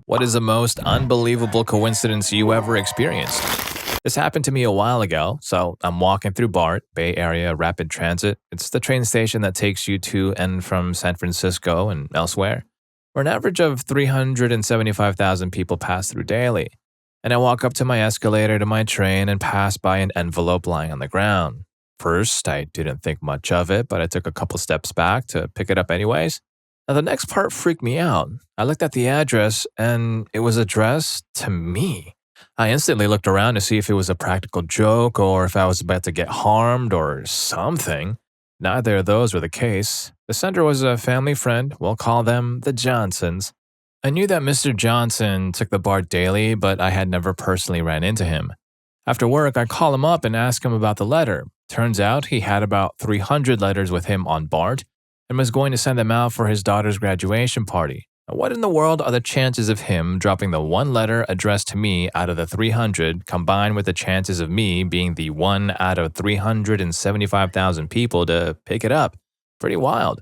What is the most unbelievable coincidence you ever experienced? This happened to me a while ago. So I'm walking through BART, Bay Area Rapid Transit. It's the train station that takes you to and from San Francisco and elsewhere, where an average of 375,000 people pass through daily. And I walk up to my escalator to my train and pass by an envelope lying on the ground. First, I didn't think much of it, but I took a couple steps back to pick it up anyways. Now, the next part freaked me out. I looked at the address, and it was addressed to me. I instantly looked around to see if it was a practical joke or if I was about to get harmed or something. Neither of those were the case. The sender was a family friend. We'll call them the Johnsons. I knew that Mr. Johnson took the BART daily, but I had never personally ran into him. After work, I call him up and ask him about the letter. Turns out he had about 300 letters with him on BART and was going to send them out for his daughter's graduation party. Now, what in the world are the chances of him dropping the one letter addressed to me out of the 300 combined with the chances of me being the one out of 375,000 people to pick it up? Pretty wild.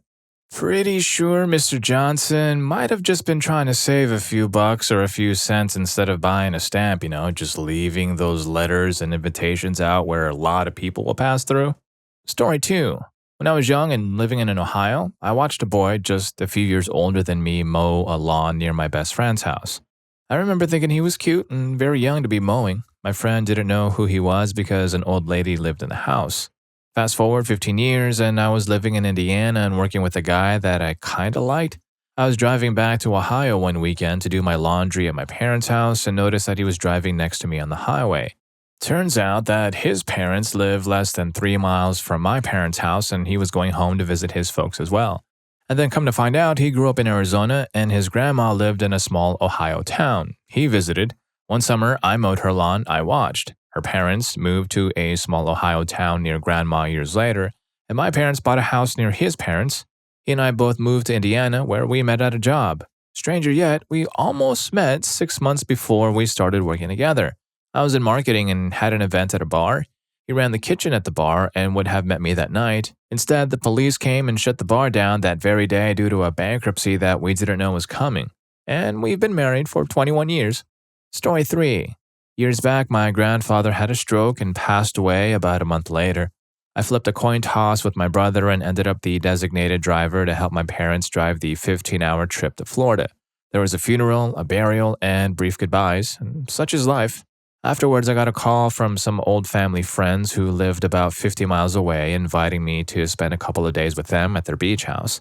Pretty sure Mr. Johnson might have just been trying to save a few bucks or a few cents instead of buying a stamp, just leaving those letters and invitations out where a lot of people will pass through. Story 2. When I was young and living in Ohio, I watched a boy just a few years older than me mow a lawn near my best friend's house. I remember thinking he was cute and very young to be mowing. My friend didn't know who he was because an old lady lived in the house. Fast forward 15 years and I was living in Indiana and working with a guy that I kinda liked. I was driving back to Ohio one weekend to do my laundry at my parents' house and noticed that he was driving next to me on the highway. Turns out that his parents live less than 3 miles from my parents' house and he was going home to visit his folks as well. And then come to find out, he grew up in Arizona and his grandma lived in a small Ohio town. He visited. One summer, I mowed her lawn, I watched. Her parents moved to a small Ohio town near Grandma years later, and my parents bought a house near his parents. He and I both moved to Indiana, where we met at a job. Stranger yet, we almost met 6 months before we started working together. I was in marketing and had an event at a bar. He ran the kitchen at the bar and would have met me that night. Instead, the police came and shut the bar down that very day due to a bankruptcy that we didn't know was coming. And we've been married for 21 years. Story 3. Years back, my grandfather had a stroke and passed away about a month later. I flipped a coin toss with my brother and ended up the designated driver to help my parents drive the 15-hour trip to Florida. There was a funeral, a burial, and brief goodbyes, and such is life. Afterwards, I got a call from some old family friends who lived about 50 miles away, inviting me to spend a couple of days with them at their beach house.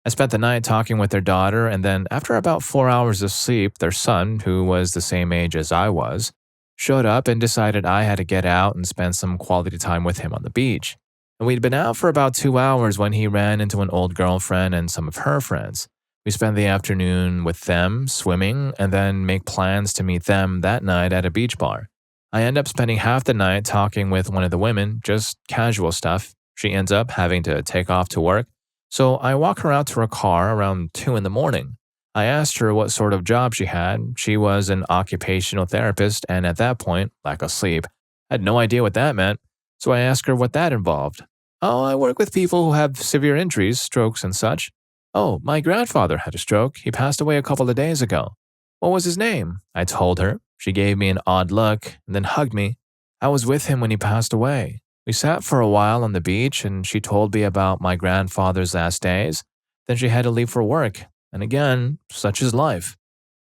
I spent the night talking with their daughter, and then after about 4 hours of sleep, their son, who was the same age as I was, showed up and decided I had to get out and spend some quality time with him on the beach. And we'd been out for about 2 hours when he ran into an old girlfriend and some of her friends. We spent the afternoon with them, swimming, and then make plans to meet them that night at a beach bar. I end up spending half the night talking with one of the women, just casual stuff. She ends up having to take off to work, so I walk her out to her car around 2 in the morning. I asked her what sort of job she had. She was an occupational therapist, and at that point, lack of sleep. I had no idea what that meant, so I asked her what that involved. Oh, I work with people who have severe injuries, strokes and such. Oh, my grandfather had a stroke. He passed away a couple of days ago. What was his name? I told her. She gave me an odd look and then hugged me. I was with him when he passed away. We sat for a while on the beach and she told me about my grandfather's last days. Then she had to leave for work. And again, such is life.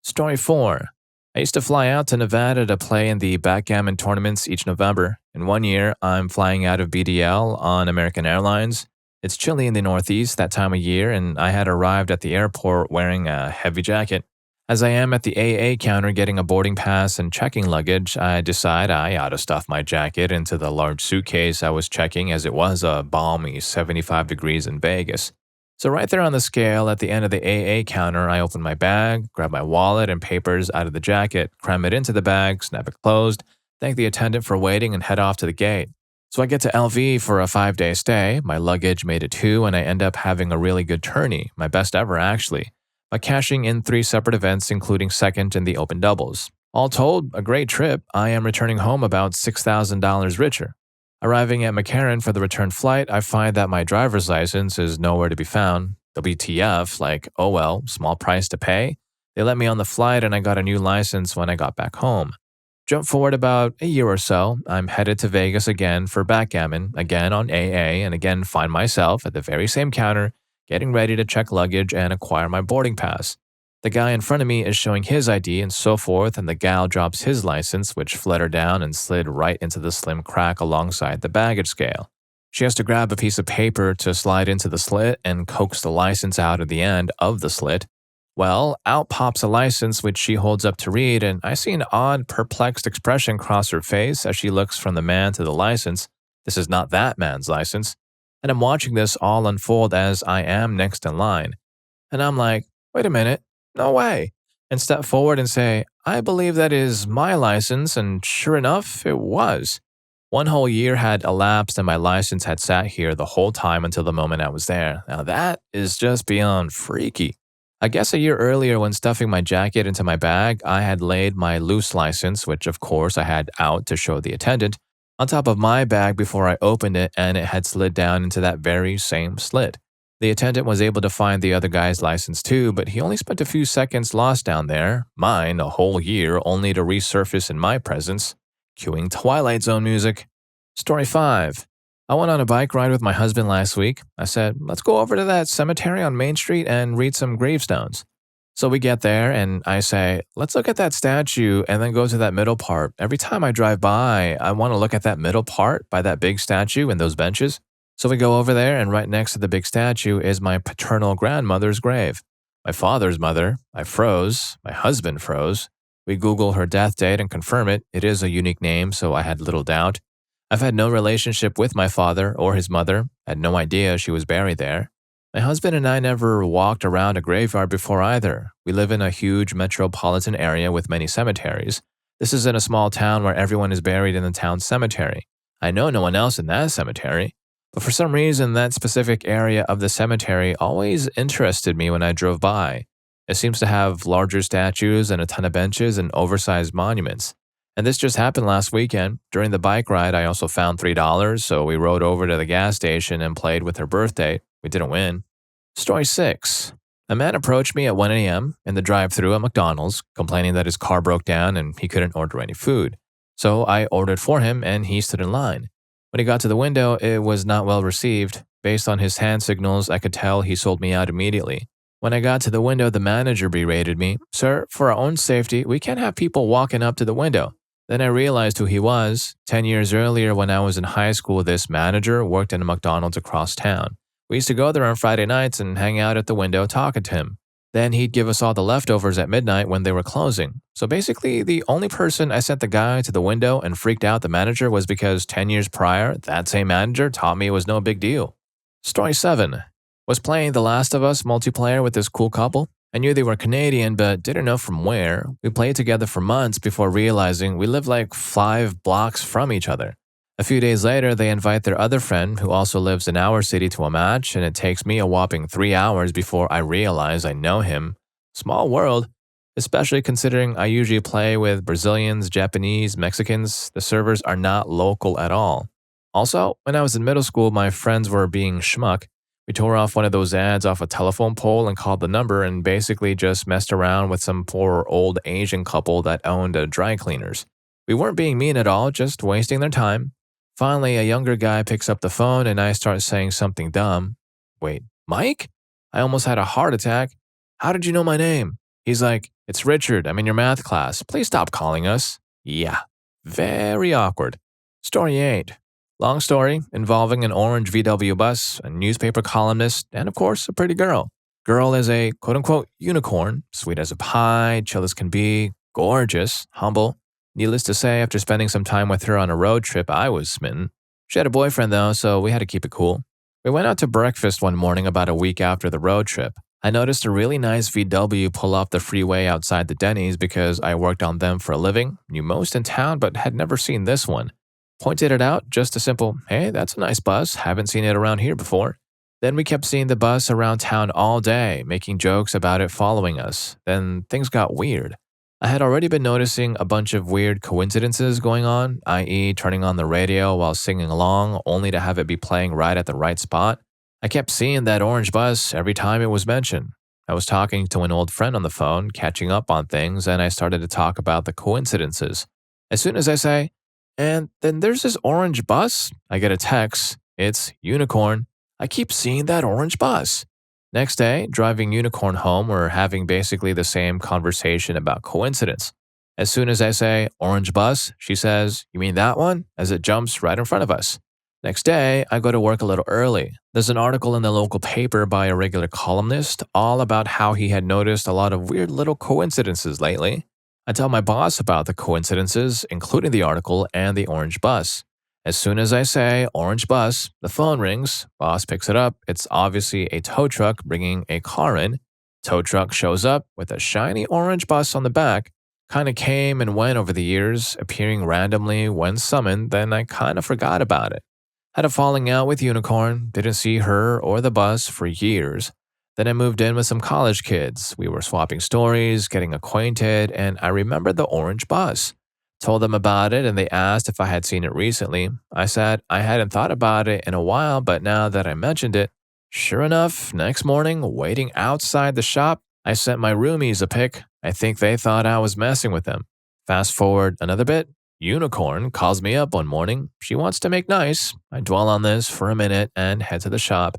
Story 4. I used to fly out to Nevada to play in the backgammon tournaments each November. And one year, I'm flying out of BDL on American Airlines. It's chilly in the Northeast that time of year, and I had arrived at the airport wearing a heavy jacket. As I am at the AA counter getting a boarding pass and checking luggage, I decide I ought to stuff my jacket into the large suitcase I was checking as it was a balmy 75 degrees in Vegas. So right there on the scale at the end of the AA counter, I open my bag, grab my wallet and papers out of the jacket, cram it into the bag, snap it closed, thank the attendant for waiting and head off to the gate. So I get to LV for a 5-day stay, my luggage made it 2, and I end up having a really good tourney, my best ever actually, by cashing in 3 separate events including second in the open doubles. All told, a great trip. I am returning home about $6,000 richer. Arriving at McCarran for the return flight, I find that my driver's license is nowhere to be found. WTF, like, oh well, small price to pay. They let me on the flight and I got a new license when I got back home. Jump forward about a year or so, I'm headed to Vegas again for backgammon, again on AA, and again find myself at the very same counter, getting ready to check luggage and acquire my boarding pass. The guy in front of me is showing his ID and so forth, and the gal drops his license, which fluttered down and slid right into the slim crack alongside the baggage scale. She has to grab a piece of paper to slide into the slit and coax the license out of the end of the slit. Well, out pops a license which she holds up to read, and I see an odd, perplexed expression cross her face as she looks from the man to the license. This is not that man's license. And I'm watching this all unfold as I am next in line. And I'm like, wait a minute, no way. And step forward and say, I believe that is my license, and sure enough, it was. 1 whole year had elapsed and my license had sat here the whole time until the moment I was there. Now that is just beyond freaky. I guess a year earlier when stuffing my jacket into my bag, I had laid my loose license, which of course I had out to show the attendant, on top of my bag before I opened it, and it had slid down into that very same slit. The attendant was able to find the other guy's license too, but he only spent a few seconds lost down there, mine a whole year only to resurface in my presence, cueing Twilight Zone music. Story 5. I went on a bike ride with my husband last week. I said, let's go over to that cemetery on Main Street and read some gravestones. So we get there and I say, let's look at that statue and then go to that middle part. Every time I drive by, I want to look at that middle part by that big statue and those benches. So we go over there and right next to the big statue is my paternal grandmother's grave. My father's mother, I froze. My husband froze. We Google her death date and confirm it. It is a unique name, so I had little doubt. I've had no relationship with my father or his mother, had no idea she was buried there. My husband and I never walked around a graveyard before either. We live in a huge metropolitan area with many cemeteries. This is in a small town where everyone is buried in the town cemetery. I know no one else in that cemetery, but for some reason that specific area of the cemetery always interested me when I drove by. It seems to have larger statues and a ton of benches and oversized monuments. And this just happened last weekend. During the bike ride, I also found $3, so we rode over to the gas station and played with her birthday. We didn't win. Story 6. A man approached me at 1 a.m. in the drive-thru at McDonald's, complaining that his car broke down and he couldn't order any food. So I ordered for him and he stood in line. When he got to the window, it was not well received. Based on his hand signals, I could tell he sold me out immediately. When I got to the window, the manager berated me. Sir, for our own safety, we can't have people walking up to the window. Then I realized who he was. 10 years earlier, when I was in high school, this manager worked in a McDonald's across town. We used to go there on Friday nights and hang out at the window talking to him. Then he'd give us all the leftovers at midnight when they were closing. So basically, the only person I sent the guy to the window and freaked out the manager was because 10 years prior, that same manager taught me it was no big deal. Story 7. Was playing The Last of Us multiplayer with this cool couple. I knew they were Canadian, but didn't know from where. We played together for months before realizing we lived like 5 blocks from each other. A few days later, they invite their other friend, who also lives in our city, to a match, and it takes me a whopping 3 hours before I realize I know him. Small world, especially considering I usually play with Brazilians, Japanese, Mexicans. The servers are not local at all. Also, when I was in middle school, my friends were being schmuck. We tore off one of those ads off a telephone pole and called the number and basically just messed around with some poor old Asian couple that owned a dry cleaners. We weren't being mean at all, just wasting their time. Finally, a younger guy picks up the phone and I start saying something dumb. Wait, Mike? I almost had a heart attack. How did you know my name? He's like, it's Richard. I'm in your math class. Please stop calling us. Yeah, very awkward. Story 8. Long story involving an orange VW bus, a newspaper columnist, and of course, a pretty girl. Girl is a quote-unquote unicorn, sweet as a pie, chill as can be, gorgeous, humble. Needless to say, after spending some time with her on a road trip, I was smitten. She had a boyfriend though, so we had to keep it cool. We went out to breakfast one morning about a week after the road trip. I noticed a really nice VW pull off the freeway outside the Denny's because I worked on them for a living, knew most in town but had never seen this one. Pointed it out, just a simple, hey, that's a nice bus, haven't seen it around here before. Then we kept seeing the bus around town all day, making jokes about it following us. Then things got weird. I had already been noticing a bunch of weird coincidences going on, i.e. turning on the radio while singing along, only to have it be playing right at the right spot. I kept seeing that orange bus every time it was mentioned. I was talking to an old friend on the phone, catching up on things, and I started to talk about the coincidences. As soon as I say, and then there's this orange bus, I get a text. It's Unicorn. I keep seeing that orange bus. Next day, driving Unicorn home, we're having basically the same conversation about coincidence. As soon as I say orange bus, she says, "You mean that one?" as it jumps right in front of us. Next day, I go to work a little early. There's an article in the local paper by a regular columnist all about how he had noticed a lot of weird little coincidences lately. I tell my boss about the coincidences, including the article and the orange bus. As soon as I say orange bus, the phone rings. Boss picks it up. It's obviously a tow truck bringing a car in. Tow truck shows up with a shiny orange bus on the back. Kind of came and went over the years, appearing randomly when summoned, then I kind of forgot about it. Had a falling out with Unicorn, didn't see her or the bus for years. Then I moved in with some college kids. We were swapping stories, getting acquainted, and I remembered the orange bus. Told them about it and they asked if I had seen it recently. I said I hadn't thought about it in a while, but now that I mentioned it, sure enough, next morning, waiting outside the shop, I sent my roomies a pic. I think they thought I was messing with them. Fast forward another bit. Unicorn calls me up one morning. She wants to make nice. I dwell on this for a minute and head to the shop.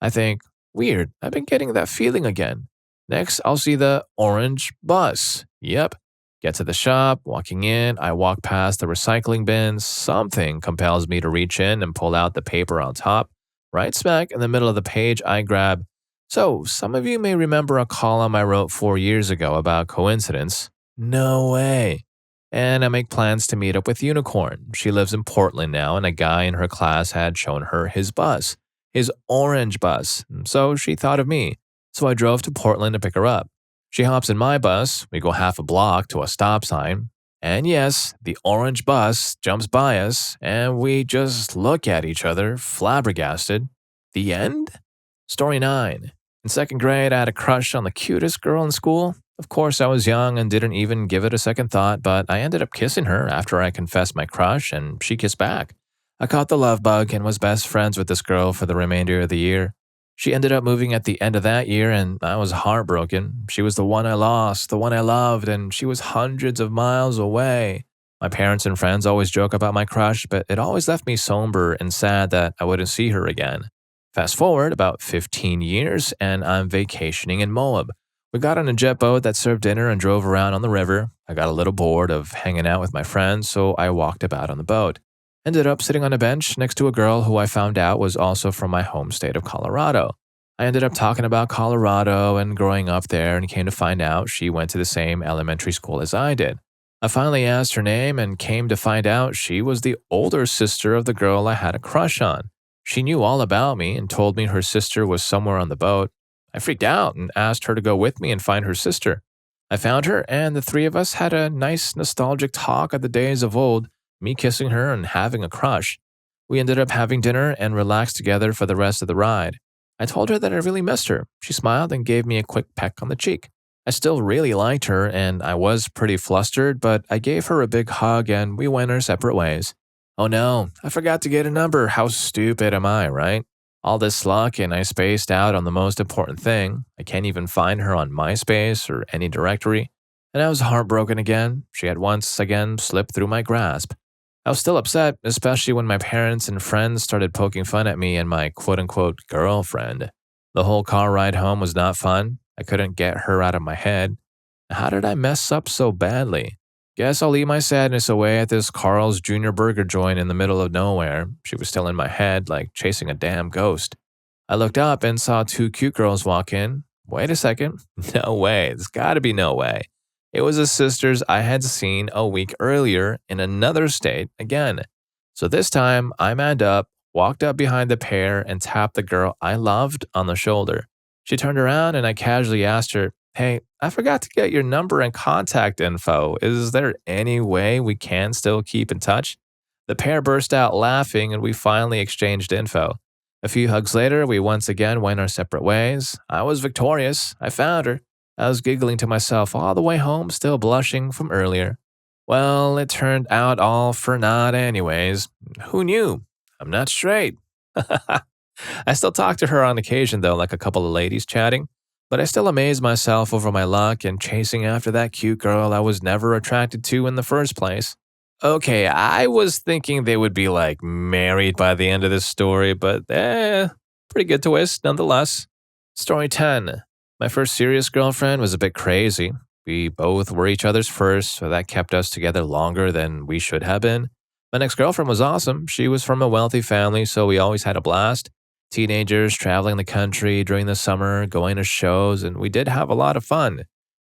I think, weird, I've been getting that feeling again. Next, I'll see the orange bus. Yep. Get to the shop, walking in, I walk past the recycling bins. Something compels me to reach in and pull out the paper on top. Right smack in the middle of the page, I grab. So, some of you may remember a column I wrote 4 years ago about coincidence. No way. And I make plans to meet up with Unicorn. She lives in Portland now, and a guy in her class had shown her his bus, his orange bus. So she thought of me. So I drove to Portland to pick her up. She hops in my bus. We go half a block to a stop sign. And yes, the orange bus jumps by us, and we just look at each other, flabbergasted. The end? Story 9. In second grade, I had a crush on the cutest girl in school. Of course, I was young and didn't even give it a second thought, but I ended up kissing her after I confessed my crush, and she kissed back. I caught the love bug and was best friends with this girl for the remainder of the year. She ended up moving at the end of that year, and I was heartbroken. She was the one I lost, the one I loved, and she was hundreds of miles away. My parents and friends always joke about my crush, but it always left me somber and sad that I wouldn't see her again. Fast forward about 15 years, and I'm vacationing in Moab. We got on a jet boat that served dinner and drove around on the river. I got a little bored of hanging out with my friends, so I walked about on the boat. Ended up sitting on a bench next to a girl who I found out was also from my home state of Colorado. I ended up talking about Colorado and growing up there and came to find out she went to the same elementary school as I did. I finally asked her name and came to find out she was the older sister of the girl I had a crush on. She knew all about me and told me her sister was somewhere on the boat. I freaked out and asked her to go with me and find her sister. I found her, and the three of us had a nice nostalgic talk of the days of old, me kissing her and having a crush. We ended up having dinner and relaxed together for the rest of the ride. I told her that I really missed her. She smiled and gave me a quick peck on the cheek. I still really liked her, and I was pretty flustered, but I gave her a big hug and we went our separate ways. Oh no, I forgot to get a number. How stupid am I, right? All this luck and I spaced out on the most important thing. I can't even find her on MySpace or any directory. And I was heartbroken again. She had once again slipped through my grasp. I was still upset, especially when my parents and friends started poking fun at me and my quote-unquote girlfriend. The whole car ride home was not fun. I couldn't get her out of my head. How did I mess up so badly? Guess I'll eat my sadness away at this Carl's Jr. burger joint in the middle of nowhere. She was still in my head, like chasing a damn ghost. I looked up and saw two cute girls walk in. Wait a second. No way. There's gotta be no way. It was the sisters I had seen a week earlier in another state again. So this time, I manned up, walked up behind the pair, and tapped the girl I loved on the shoulder. She turned around and I casually asked her, "Hey, I forgot to get your number and contact info. Is there any way we can still keep in touch?" The pair burst out laughing and we finally exchanged info. A few hugs later, we once again went our separate ways. I was victorious. I found her. I was giggling to myself all the way home, still blushing from earlier. Well, it turned out all for naught anyways. Who knew? I'm not straight. I still talk to her on occasion though, like a couple of ladies chatting. But I still amaze myself over my luck in chasing after that cute girl I was never attracted to in the first place. Okay, I was thinking they would be like married by the end of this story, but pretty good twist nonetheless. Story 10. My first serious girlfriend was a bit crazy. We both were each other's first, so that kept us together longer than we should have been. My next girlfriend was awesome. She was from a wealthy family, so we always had a blast. Teenagers traveling the country during the summer, going to shows, and we did have a lot of fun.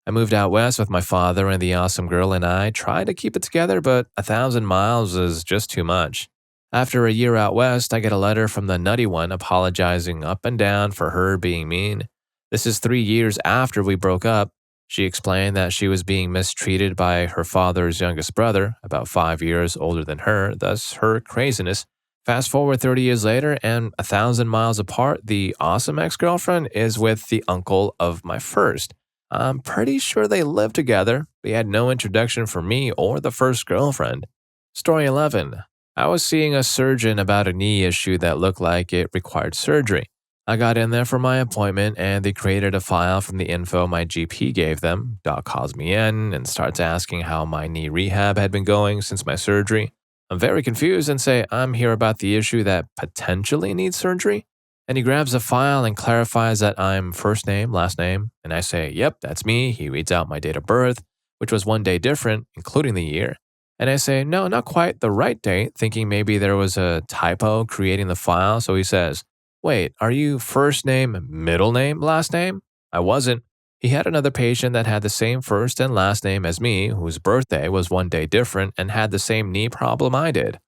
I moved out west with my father, and the awesome girl and I tried to keep it together, but 1,000 miles is just too much. After a year out west, I get a letter from the nutty one apologizing up and down for her being mean. This is 3 years after we broke up. She explained that she was being mistreated by her father's youngest brother, about 5 years older than her, thus her craziness. Fast forward 30 years later, and 1,000 miles apart, the awesome ex-girlfriend is with the uncle of my first. I'm pretty sure they lived together. They had no introduction for me or the first girlfriend. Story 11. I was seeing a surgeon about a knee issue that looked like it required surgery. I got in there for my appointment, and they created a file from the info my GP gave them. Doc calls me in and starts asking how my knee rehab had been going since my surgery. I'm very confused and say I'm here about the issue that potentially needs surgery. And he grabs a file and clarifies that I'm first name, last name. And I say, yep, that's me. He reads out my date of birth, which was one day different, including the year. And I say, no, not quite the right date, thinking maybe there was a typo creating the file. So he says, wait, are you first name, middle name, last name? I wasn't. He had another patient that had the same first and last name as me, whose birthday was one day different and had the same knee problem I did.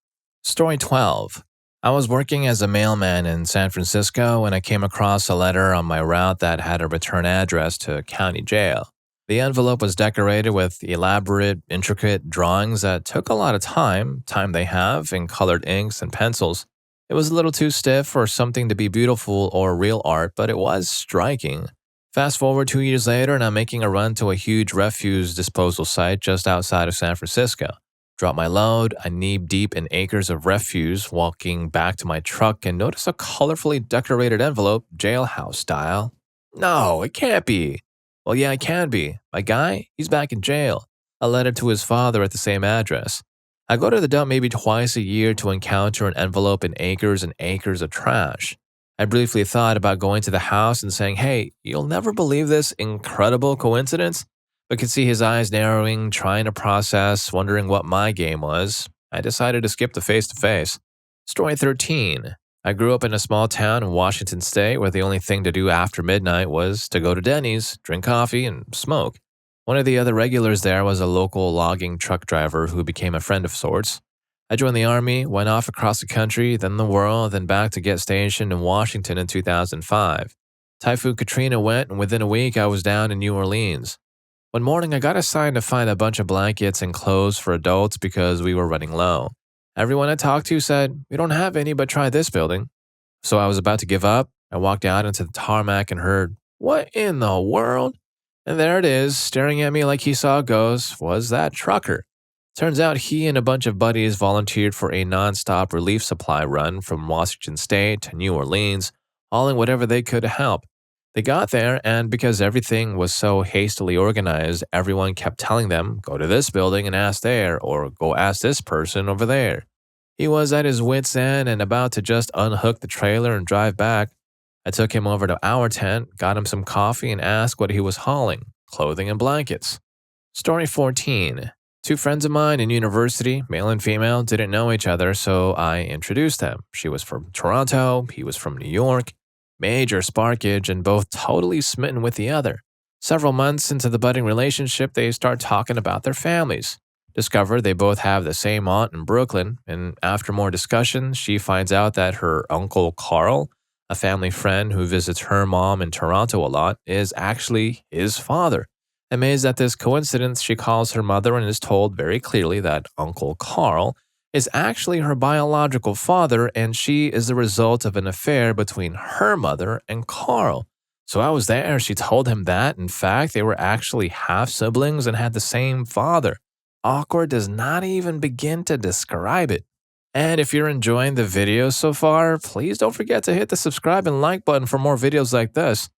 Story 12. I was working as a mailman in San Francisco when I came across a letter on my route that had a return address to county jail. The envelope was decorated with elaborate, intricate drawings that took a lot of time they have, in colored inks and pencils. It was a little too stiff for something to be beautiful or real art, but it was striking. Fast forward 2 years later, and I'm making a run to a huge refuse disposal site just outside of San Francisco. Drop my load, I knee deep in acres of refuse, walking back to my truck and notice a colorfully decorated envelope, Jailhouse style. No, it can't be. Well, yeah, it can be. My guy, he's back in jail. A letter to his father at the same address. I go to the dump maybe twice a year to encounter an envelope in acres and acres of trash. I briefly thought about going to the house and saying, hey, you'll never believe this incredible coincidence, but could see his eyes narrowing, trying to process, wondering what my game was. I decided to skip the face-to-face. Story 13. I grew up in a small town in Washington State where the only thing to do after midnight was to go to Denny's, drink coffee, and smoke. One of the other regulars there was a local logging truck driver who became a friend of sorts. I joined the Army, went off across the country, then the world, then back to get stationed in Washington in 2005. Typhoon Katrina went, and within a week I was down in New Orleans. One morning I got assigned to find a bunch of blankets and clothes for adults because we were running low. Everyone I talked to said, we don't have any, but try this building. So I was about to give up. I walked out into the tarmac and heard, what in the world? And there it is, staring at me like he saw a ghost, was that trucker. Turns out he and a bunch of buddies volunteered for a non-stop relief supply run from Washington State to New Orleans, hauling whatever they could to help. They got there, and because everything was so hastily organized, everyone kept telling them, go to this building and ask there, or go ask this person over there. He was at his wit's end and about to just unhook the trailer and drive back. I took him over to our tent, got him some coffee, and asked what he was hauling, clothing and blankets. Story 14. Two friends of mine in university, male and female, didn't know each other, so I introduced them. She was from Toronto, he was from New York. Major sparkage and both totally smitten with the other. Several months into the budding relationship, they start talking about their families. Discover they both have the same aunt in Brooklyn, and after more discussion, she finds out that her uncle Carl, a family friend who visits her mom in Toronto a lot, is actually his father. Amazed at this coincidence, she calls her mother and is told very clearly that Uncle Carl is actually her biological father, and she is the result of an affair between her mother and Carl. So I was there. She told him that, in fact, they were actually half-siblings and had the same father. Awkward does not even begin to describe it. And if you're enjoying the video so far, please don't forget to hit the subscribe and like button for more videos like this.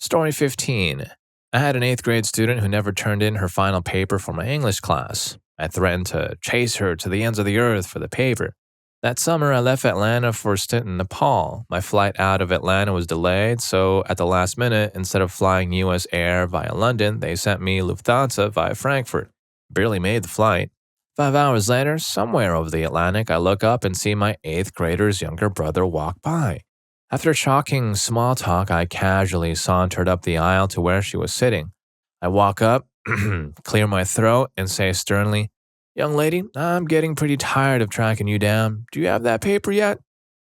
Story 15. I had an 8th grade student who never turned in her final paper for my English class. I threatened to chase her to the ends of the earth for the paper. That summer, I left Atlanta for a stint in Nepal. My flight out of Atlanta was delayed, so at the last minute, instead of flying US Air via London, they sent me Lufthansa via Frankfurt. Barely made the flight. 5 hours later, somewhere over the Atlantic, I look up and see my 8th grader's younger brother walk by. After shocking small talk, I casually sauntered up the aisle to where she was sitting. I walk up, clear my throat, and say sternly, "Young lady, I'm getting pretty tired of tracking you down. Do you have that paper yet?"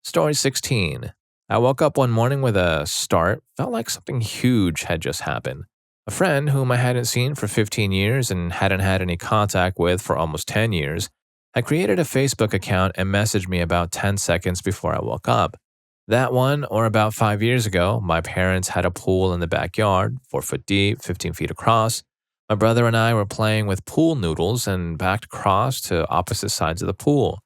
Story 16. I woke up one morning with a start. Felt like something huge had just happened. A friend whom I hadn't seen for 15 years and hadn't had any contact with for almost 10 years had created a Facebook account and messaged me about 10 seconds before I woke up. That one, or about 5 years ago, my parents had a pool in the backyard, 4 foot deep, 15 feet across. My brother and I were playing with pool noodles and backed across to opposite sides of the pool.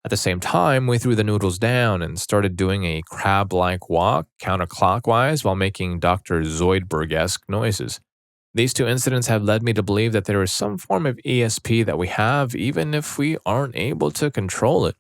At the same time, we threw the noodles down and started doing a crab-like walk counterclockwise while making Dr. Zoidberg-esque noises. These two incidents have led me to believe that there is some form of ESP that we have even if we aren't able to control it.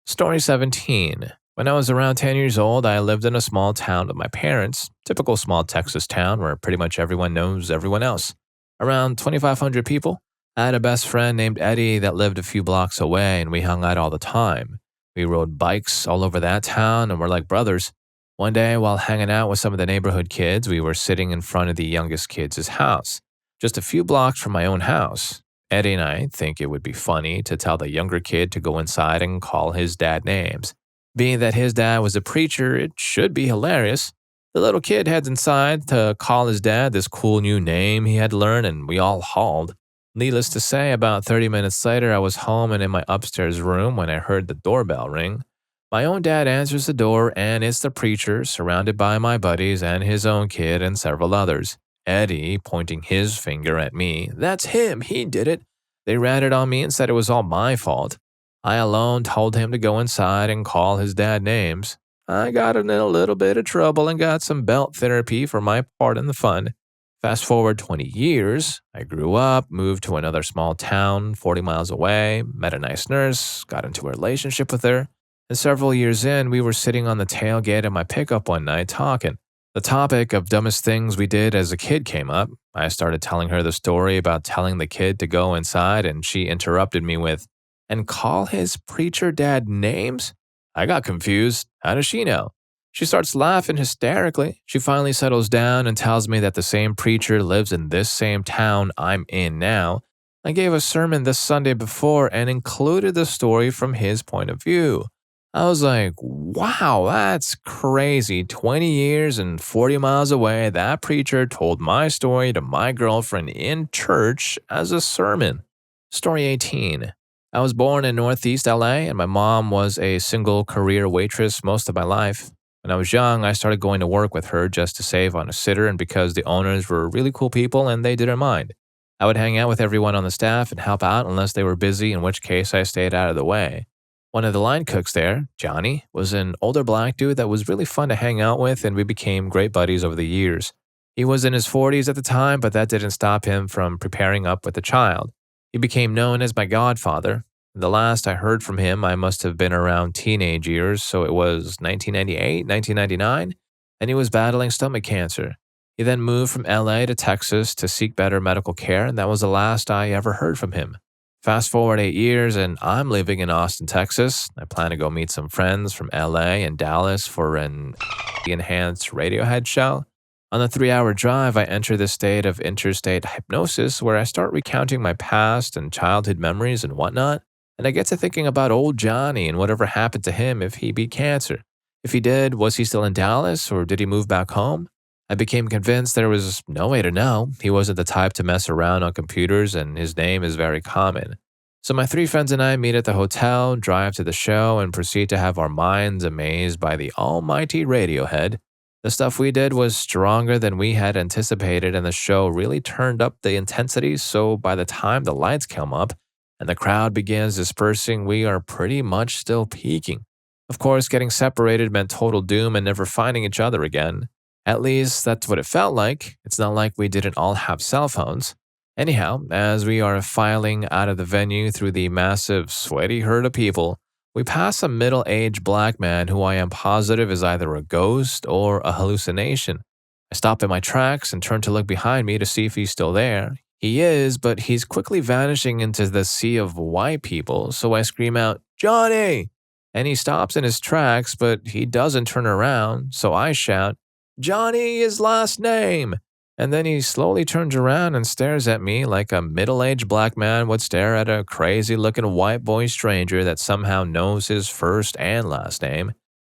Story 17. When I was around 10 years old, I lived in a small town with my parents, typical small Texas town where pretty much everyone knows everyone else. Around 2,500 people. I had a best friend named Eddie that lived a few blocks away, and we hung out all the time. We rode bikes all over that town and were like brothers. One day, while hanging out with some of the neighborhood kids, we were sitting in front of the youngest kid's house, just a few blocks from my own house. Eddie and I think it would be funny to tell the younger kid to go inside and call his dad names. Being that his dad was a preacher, it should be hilarious. The little kid heads inside to call his dad this cool new name he had learned, and we all hauled. Needless to say, about 30 minutes later, I was home and in my upstairs room when I heard the doorbell ring. My own dad answers the door, and it's the preacher, surrounded by my buddies and his own kid and several others. Eddie pointing his finger at me. "That's him, he did it." They ratted on me and said it was all my fault. I alone told him to go inside and call his dad names. I got in a little bit of trouble and got some belt therapy for my part in the fun. Fast forward 20 years, I grew up, moved to another small town 40 miles away, met a nice nurse, got into a relationship with her, and several years in, we were sitting on the tailgate of my pickup one night talking. The topic of dumbest things we did as a kid came up. I started telling her the story about telling the kid to go inside, and she interrupted me with, "And call his preacher dad names?" I got confused. How does she know? She starts laughing hysterically. She finally settles down and tells me that the same preacher lives in this same town I'm in now. I gave a sermon this Sunday before and included the story from his point of view. I was like, wow, that's crazy. 20 years and 40 miles away, that preacher told my story to my girlfriend in church as a sermon. Story 18. I was born in Northeast LA, and my mom was a single career waitress most of my life. When I was young, I started going to work with her just to save on a sitter and because the owners were really cool people and they didn't mind. I would hang out with everyone on the staff and help out unless they were busy, in which case I stayed out of the way. One of the line cooks there, Johnny, was an older black dude that was really fun to hang out with, and we became great buddies over the years. He was in his 40s at the time, but that didn't stop him from preparing up with a child. He became known as my godfather. The last I heard from him, I must have been around teenage years, so it was 1998, 1999, and he was battling stomach cancer. He then moved from LA to Texas to seek better medical care, and that was the last I ever heard from him. Fast forward 8 years, and I'm living in Austin, Texas. I plan to go meet some friends from LA and Dallas for an enhanced Radiohead show. On the 3-hour drive, I enter this state of interstate hypnosis where I start recounting my past and childhood memories and whatnot, and I get to thinking about old Johnny and whatever happened to him if he beat cancer. If he did, was he still in Dallas or did he move back home? I became convinced there was no way to know. He wasn't the type to mess around on computers, and his name is very common. So my 3 friends and I meet at the hotel, drive to the show, and proceed to have our minds amazed by the almighty Radiohead. The stuff we did was stronger than we had anticipated, and the show really turned up the intensity, so by the time the lights come up and the crowd begins dispersing, we are pretty much still peaking. Of course, getting separated meant total doom and never finding each other again. At least that's what it felt like. It's not like we didn't all have cell phones. Anyhow, as we are filing out of the venue through the massive, sweaty herd of people, we pass a middle aged black man who I am positive is either a ghost or a hallucination. I stop in my tracks and turn to look behind me to see if he's still there. He is, but he's quickly vanishing into the sea of white people, so I scream out, "Johnny!" And he stops in his tracks, but he doesn't turn around, so I shout, "Johnny, his last name!" And then he slowly turns around and stares at me like a middle-aged black man would stare at a crazy-looking white boy stranger that somehow knows his first and last name.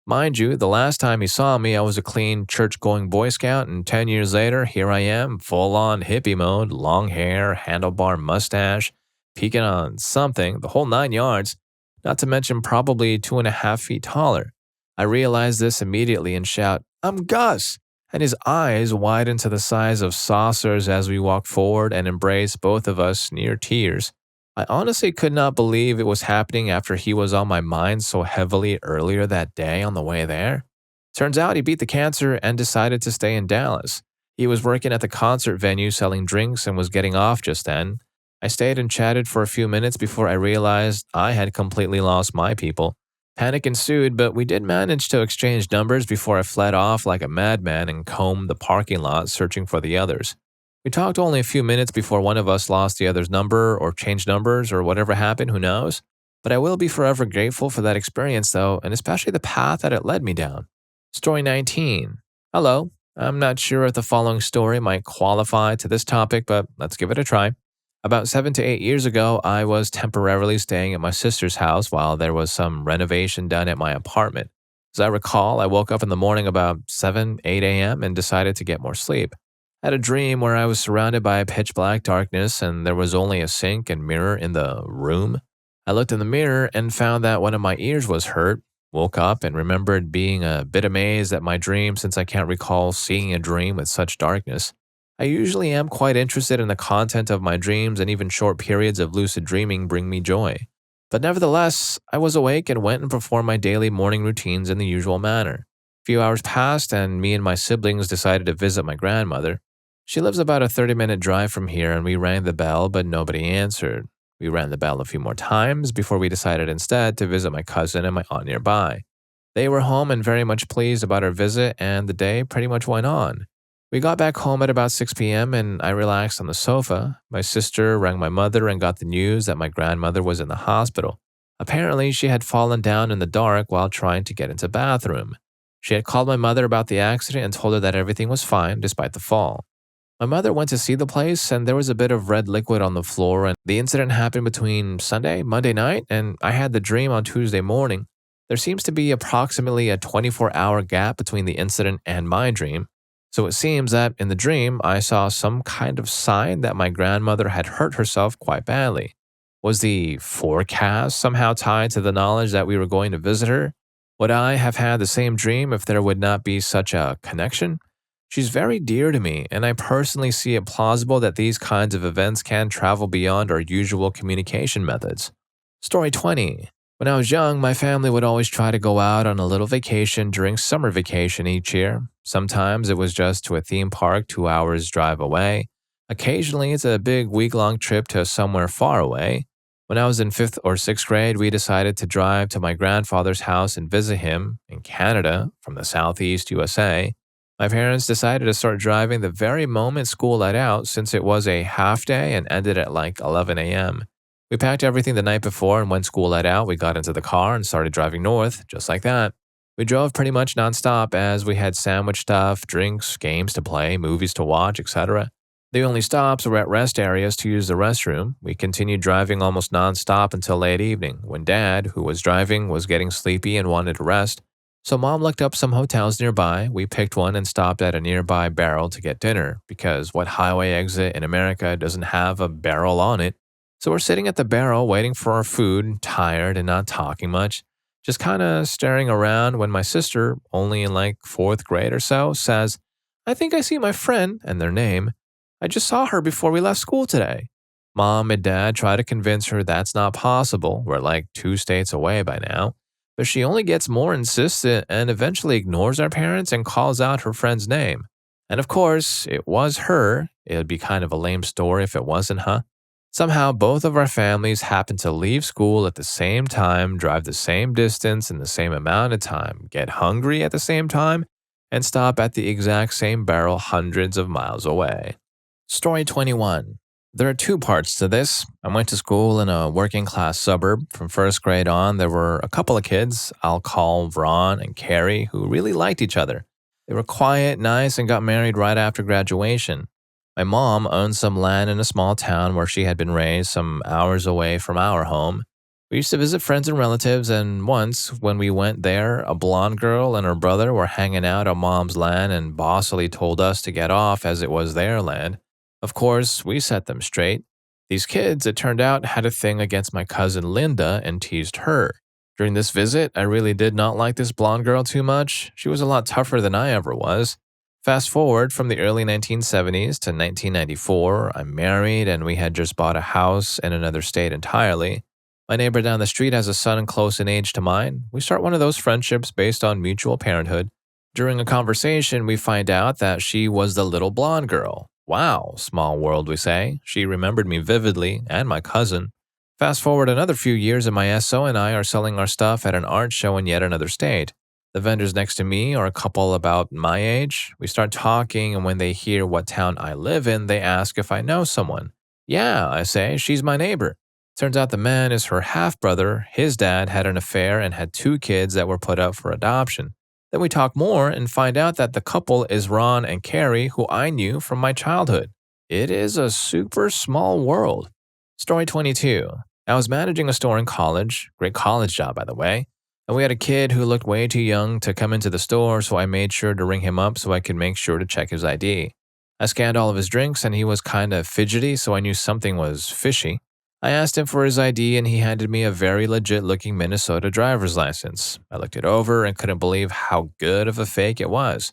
Mind you, the last time he saw me, I was a clean church-going Boy Scout, and 10 years later, here I am, full-on hippie mode, long hair, handlebar mustache, peeking on something, the whole 9 yards, not to mention probably 2.5 feet taller. I realize this immediately and shout, "I'm Gus!" And his eyes widen to the size of saucers as we walk forward and embrace both of us near tears. I honestly could not believe it was happening after he was on my mind so heavily earlier that day on the way there. Turns out he beat the cancer and decided to stay in Dallas. He was working at the concert venue selling drinks and was getting off just then. I stayed and chatted for a few minutes before I realized I had completely lost my people. Panic ensued, but we did manage to exchange numbers before I fled off like a madman and combed the parking lot searching for the others. We talked only a few minutes before one of us lost the other's number or changed numbers or whatever happened, who knows? But I will be forever grateful for that experience though, and especially the path that it led me down. Story 19. Hello. I'm not sure if the following story might qualify to this topic, but let's give it a try. About 7 to 8 years ago, I was temporarily staying at my sister's house while there was some renovation done at my apartment. As I recall, I woke up in the morning about 7, 8 a.m. and decided to get more sleep. I had a dream where I was surrounded by pitch black darkness and there was only a sink and mirror in the room. I looked in the mirror and found that one of my ears was hurt, woke up and remembered being a bit amazed at my dream since I can't recall seeing a dream with such darkness. I usually am quite interested in the content of my dreams and even short periods of lucid dreaming bring me joy. But nevertheless, I was awake and went and performed my daily morning routines in the usual manner. A few hours passed and me and my siblings decided to visit my grandmother. She lives about a 30-minute drive from here and we rang the bell but nobody answered. We rang the bell a few more times before we decided instead to visit my cousin and my aunt nearby. They were home and very much pleased about our visit and the day pretty much went on. We got back home at about 6 p.m. and I relaxed on the sofa. My sister rang my mother and got the news that my grandmother was in the hospital. Apparently, she had fallen down in the dark while trying to get into the bathroom. She had called my mother about the accident and told her that everything was fine despite the fall. My mother went to see the place and there was a bit of red liquid on the floor and the incident happened between Monday night, and I had the dream on Tuesday morning. There seems to be approximately a 24-hour gap between the incident and my dream. So it seems that in the dream, I saw some kind of sign that my grandmother had hurt herself quite badly. Was the forecast somehow tied to the knowledge that we were going to visit her? Would I have had the same dream if there would not be such a connection? She's very dear to me, and I personally see it plausible that these kinds of events can travel beyond our usual communication methods. Story 20. When I was young, my family would always try to go out on a little vacation during summer vacation each year. Sometimes it was just to a theme park 2 hours drive away. Occasionally, it's a big week-long trip to somewhere far away. When I was in 5th or 6th grade, we decided to drive to my grandfather's house and visit him in Canada from the southeast USA. My parents decided to start driving the very moment school let out since it was a half day and ended at like 11 a.m. We packed everything the night before and when school let out, we got into the car and started driving north, just like that. We drove pretty much nonstop as we had sandwich stuff, drinks, games to play, movies to watch, etc. The only stops were at rest areas to use the restroom. We continued driving almost nonstop until late evening, when Dad, who was driving, was getting sleepy and wanted to rest. So Mom looked up some hotels nearby. We picked one and stopped at a nearby barrel to get dinner, because what highway exit in America doesn't have a barrel on it? So we're sitting at the barrel waiting for our food, tired and not talking much, just kind of staring around when my sister, only in like 4th grade or so, says, "I think I see my friend," and their name. "I just saw her before we left school today." Mom and Dad try to convince her that's not possible. We're like 2 states away by now. but she only gets more insistent and eventually ignores our parents and calls out her friend's name. And of course, it was her. It would be kind of a lame story if it wasn't, huh? Somehow, both of our families happened to leave school at the same time, drive the same distance in the same amount of time, get hungry at the same time, and stop at the exact same barrel hundreds of miles away. Story 21. There are two parts to this. I went to school in a working class suburb. From first grade on, there were a couple of kids I'll call Ron and Carrie who really liked each other. They were quiet, nice, and got married right after graduation. My mom owned some land in a small town where she had been raised, some hours away from our home. We used to visit friends and relatives, and once, when we went there, a blonde girl and her brother were hanging out on mom's land and bossily told us to get off as it was their land. Of course, we set them straight. These kids, it turned out, had a thing against my cousin Linda and teased her. During this visit, I really did not like this blonde girl too much. She was a lot tougher than I ever was. Fast forward from the early 1970s to 1994, I'm married and we had just bought a house in another state entirely. My neighbor down the street has a son close in age to mine. We start one of those friendships based on mutual parenthood. During a conversation, we find out that she was the little blonde girl. Wow, small world, we say. She remembered me vividly, and my cousin. Fast forward another few years, and my SO and I are selling our stuff at an art show in yet another state. The vendors next to me are a couple about my age. We start talking, and when they hear what town I live in, they ask if I know someone. Yeah, I say, she's my neighbor. Turns out the man is her half-brother. His dad had an affair and had two kids that were put up for adoption. Then we talk more and find out that the couple is Ron and Carrie, who I knew from my childhood. It is a super small world. Story 22. I was managing a store in college. Great college job, by the way. And we had a kid who looked way too young to come into the store, so I made sure to ring him up so I could make sure to check his ID. I scanned all of his drinks and he was kind of fidgety, so I knew something was fishy. I asked him for his ID and he handed me a very legit-looking Minnesota driver's license. I looked it over and couldn't believe how good of a fake it was.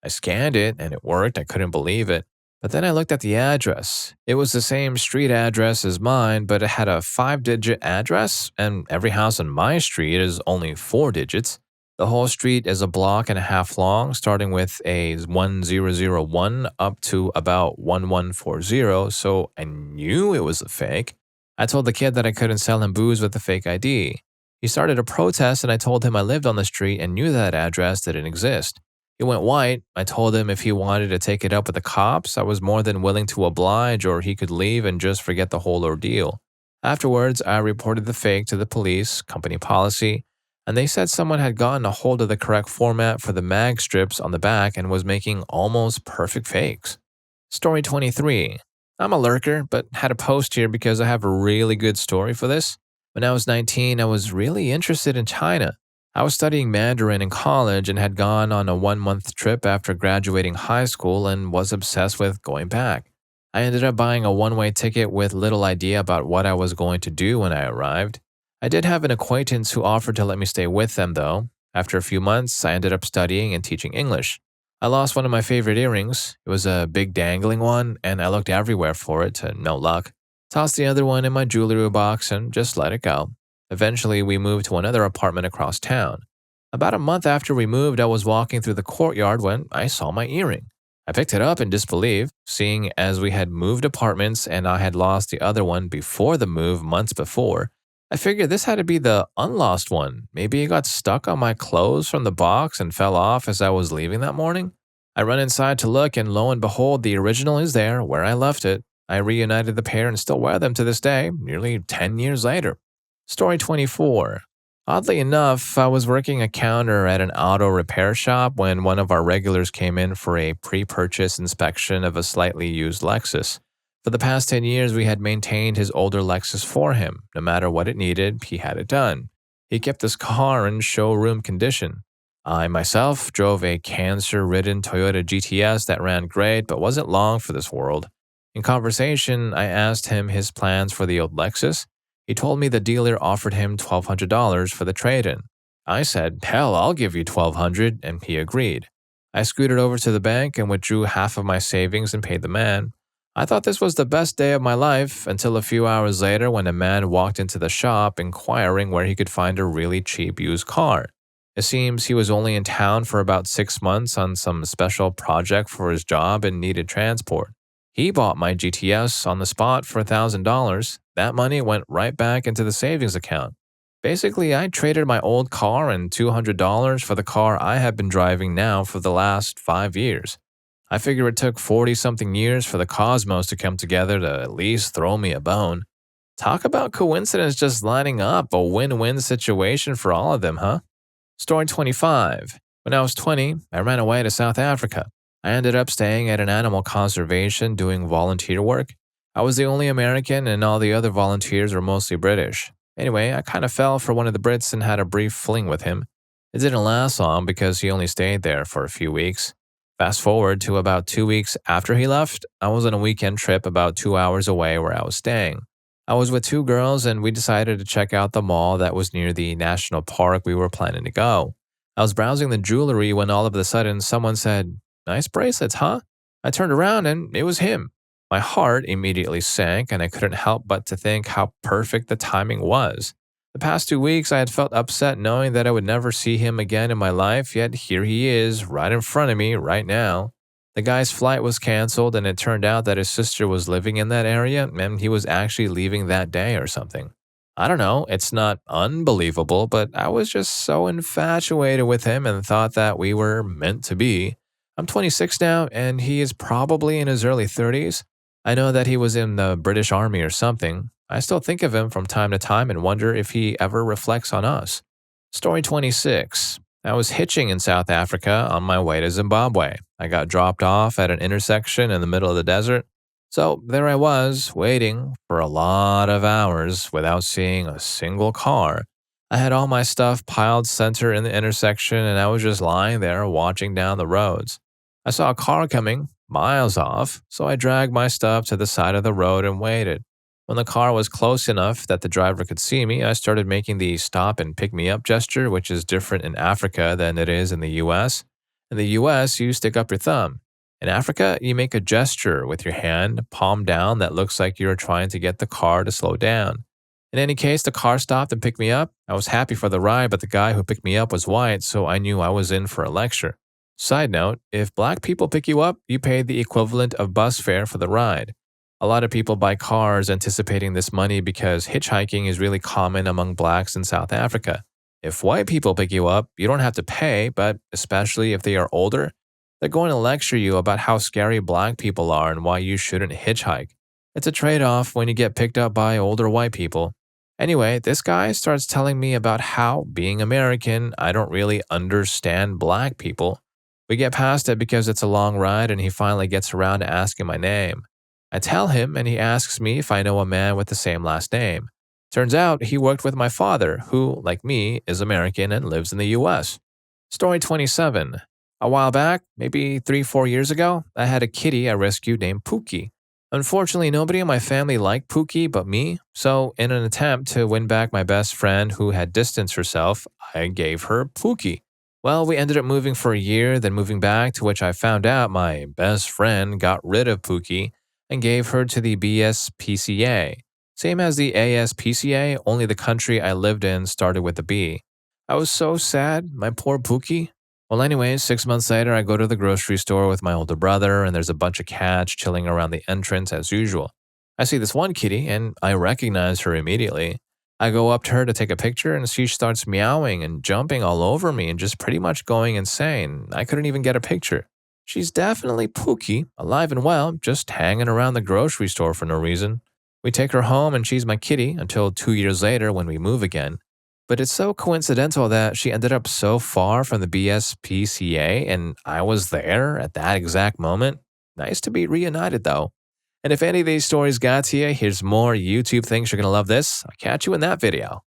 I scanned it and it worked. I couldn't believe it. But then I looked at the address. It was the same street address as mine, but it had a 5-digit address, and every house on my street is only 4 digits. The whole street is a block and a half long, starting with a 1001 up to about 1140, so I knew it was a fake. I told the kid that I couldn't sell him booze with the fake ID. He started a protest and I told him I lived on the street and knew that address didn't exist. He went white. I told him if he wanted to take it up with the cops, I was more than willing to oblige, or he could leave and just forget the whole ordeal. Afterwards, I reported the fake to the police, company policy, and they said someone had gotten a hold of the correct format for the mag strips on the back and was making almost perfect fakes. Story 23. I'm a lurker, but had a post here because I have a really good story for this. When I was 19, I was really interested in China. I was studying Mandarin in college and had gone on a 1-month trip after graduating high school and was obsessed with going back. I ended up buying a one-way ticket with little idea about what I was going to do when I arrived. I did have an acquaintance who offered to let me stay with them, though. After a few months, I ended up studying and teaching English. I lost one of my favorite earrings. It was a big dangling one, and I looked everywhere for it to no luck. Tossed the other one in my jewelry box and just let it go. Eventually, we moved to another apartment across town. About a month after we moved, I was walking through the courtyard when I saw my earring. I picked it up in disbelief, seeing as we had moved apartments and I had lost the other one before the move months before. I figured this had to be the unlost one. Maybe it got stuck on my clothes from the box and fell off as I was leaving that morning. I run inside to look, and lo and behold, the original is there where I left it. I reunited the pair and still wear them to this day, nearly 10 years later. Story 24. Oddly enough, I was working a counter at an auto repair shop when one of our regulars came in for a pre-purchase inspection of a slightly used Lexus. For the past 10 years, we had maintained his older Lexus for him. No matter what it needed, he had it done. He kept this car in showroom condition. I myself drove a cancer-ridden Toyota GTS that ran great but wasn't long for this world. In conversation, I asked him his plans for the old Lexus. He told me the dealer offered him $1,200 for the trade-in. I said, "Hell, I'll give you $1,200, and he agreed. I scooted over to the bank and withdrew half of my savings and paid the man. I thought this was the best day of my life until a few hours later when a man walked into the shop inquiring where he could find a really cheap used car. It seems he was only in town for about 6 months on some special project for his job and needed transport. He bought my GTS on the spot for $1,000. That money went right back into the savings account. Basically, I traded my old car and $200 for the car I have been driving now for the last 5 years. I figure it took 40-something years for the cosmos to come together to at least throw me a bone. Talk about coincidence just lining up, a win-win situation for all of them, huh? Story 25. When I was 20, I ran away to South Africa. I ended up staying at an animal conservation doing volunteer work. I was the only American and all the other volunteers were mostly British. Anyway, I kind of fell for one of the Brits and had a brief fling with him. It didn't last long because he only stayed there for a few weeks. Fast forward to about 2 weeks after he left, I was on a weekend trip about 2 hours away where I was staying. I was with two girls and we decided to check out the mall that was near the national park we were planning to go. I was browsing the jewelry when all of a sudden someone said, "Nice bracelets, huh?" I turned around and it was him. My heart immediately sank and I couldn't help but to think how perfect the timing was. The past 2 weeks I had felt upset knowing that I would never see him again in my life, yet here he is right in front of me right now. The guy's flight was canceled and it turned out that his sister was living in that area and he was actually leaving that day or something. I don't know, it's not unbelievable, but I was just so infatuated with him and thought that we were meant to be. I'm 26 now and he is probably in his early 30s. I know that he was in the British Army or something. I still think of him from time to time and wonder if he ever reflects on us. Story 26. I was hitching in South Africa on my way to Zimbabwe. I got dropped off at an intersection in the middle of the desert. So there I was, waiting for a lot of hours without seeing a single car. I had all my stuff piled center in the intersection and I was just lying there watching down the roads. I saw a car coming, miles off, so I dragged my stuff to the side of the road and waited. When the car was close enough that the driver could see me, I started making the stop and pick me up gesture, which is different in Africa than it is in the US. In the US, you stick up your thumb. In Africa, you make a gesture with your hand, palm down, that looks like you're trying to get the car to slow down. In any case, the car stopped and picked me up. I was happy for the ride, but the guy who picked me up was white, so I knew I was in for a lecture. Side note, if black people pick you up, you pay the equivalent of bus fare for the ride. A lot of people buy cars anticipating this money because hitchhiking is really common among blacks in South Africa. If white people pick you up, you don't have to pay, but especially if they are older, they're going to lecture you about how scary black people are and why you shouldn't hitchhike. It's a trade-off when you get picked up by older white people. Anyway, this guy starts telling me about how, being American, I don't really understand black people. We get past it because it's a long ride and he finally gets around to asking my name. I tell him and he asks me if I know a man with the same last name. Turns out he worked with my father, who, like me, is American and lives in the US. Story 27. A while back, maybe 3-4 years ago, I had a kitty I rescued named Pooky. Unfortunately, nobody in my family liked Pooky but me, so in an attempt to win back my best friend who had distanced herself, I gave her Pooky. Well, we ended up moving for a year, then moving back, to which I found out my best friend got rid of Pooky and gave her to the BSPCA. Same as the ASPCA, only the country I lived in started with a B. I was so sad, my poor Pooky. Well, anyways, 6 months later, I go to the grocery store with my older brother, and there's a bunch of cats chilling around the entrance as usual. I see this one kitty, and I recognize her immediately. I go up to her to take a picture, and she starts meowing and jumping all over me and just pretty much going insane. I couldn't even get a picture. She's definitely Pooky, alive and well, just hanging around the grocery store for no reason. We take her home, and she's my kitty until 2 years later when we move again. But it's so coincidental that she ended up so far from the BSPCA and I was there at that exact moment. Nice to be reunited though. And if any of these stories got to you, here's more YouTube things you're going to love this. I'll catch you in that video.